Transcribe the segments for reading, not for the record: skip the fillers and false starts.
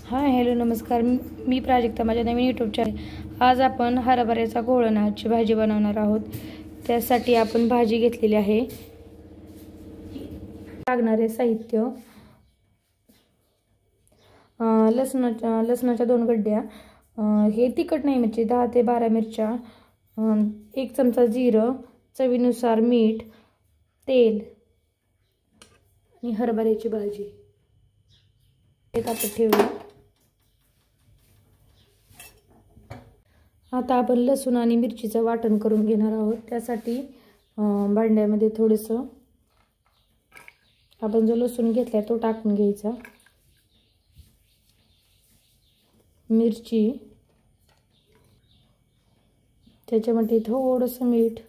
Hi hello नमस्कार, मी प्राजक्ता, माझ्या नवीन YouTube channel. आज आपण हरभऱ्याचा घोळणाची भाजी बनवणार आहोत। त्यासाठी आपण भाजी घेतलेली आहे। लागणारे साहित्य: लसणाच्या 2 गड्ड्या, हे तिखट नाही म्हणजे 10 ते 12 मिरच्या, 1 चमचा जिरं, चवीनुसार मीठ, तेल आणि हरभऱ्याची भाजी एक आपण ठेवूया। आता आपण लसूण आणि मिरचीचं वाटण करून घेणार आहोत। त्यासाठी भांड्यामध्ये थोडंसं आपण जो लसूण घेतलाय तो टाकून घ्यायचा, मिरची, त्याच्यामध्ये थोडंसं मीठ,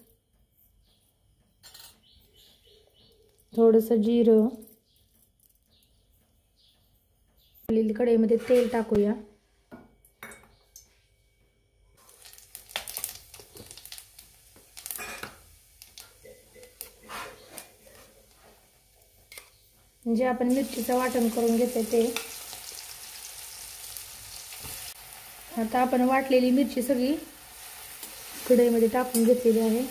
थोडंसं जिरं, कढईमध्ये तेल टाकूया। जे आपण मिरचीचं वाटण करून घेतोय ते आता आपण वाटलेली मिरची सगळी कढईमध्ये टाकून घेतलेली आहे।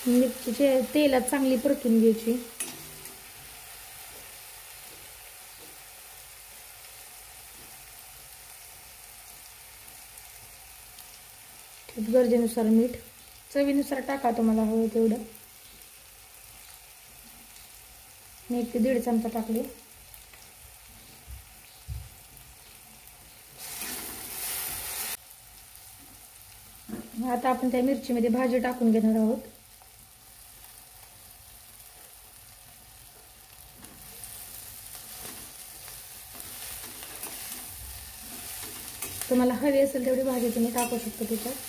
मिरचीचे तेलात चांगली परतून घ्यायची। गरजेनुसार मीठ, चवीनुसार टाका, तुम्हाला हवं तेवढं। 1 ते 1.5 चमचा टाकले। आता आपण त्या मिरचीमध्ये भाजी टाकून घेणार आहोत। तुम्हाला हवी असेल तेवढी भाजी तुम्ही टाकू शकता त्याच्यात।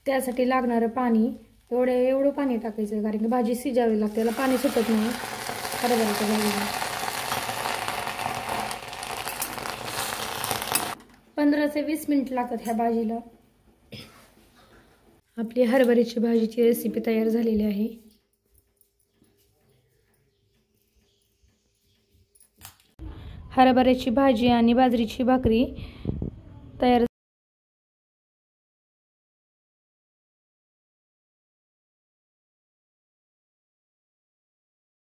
त्यासाठी लागणारं पाणी एवढं पाणी टाकायचं, कारण की भाजी शिजावी लागते, त्याला पाणी सुटत नाही हरभऱ्याच्या भाजीला। 15 ते 20 मिनिट लागतात ह्या भाजीला। आपली हरभऱ्याची भाजीची रेसिपी तयार झालेली आहे। हरभऱ्याची भाजी आणि बाजरीची भाकरी तयार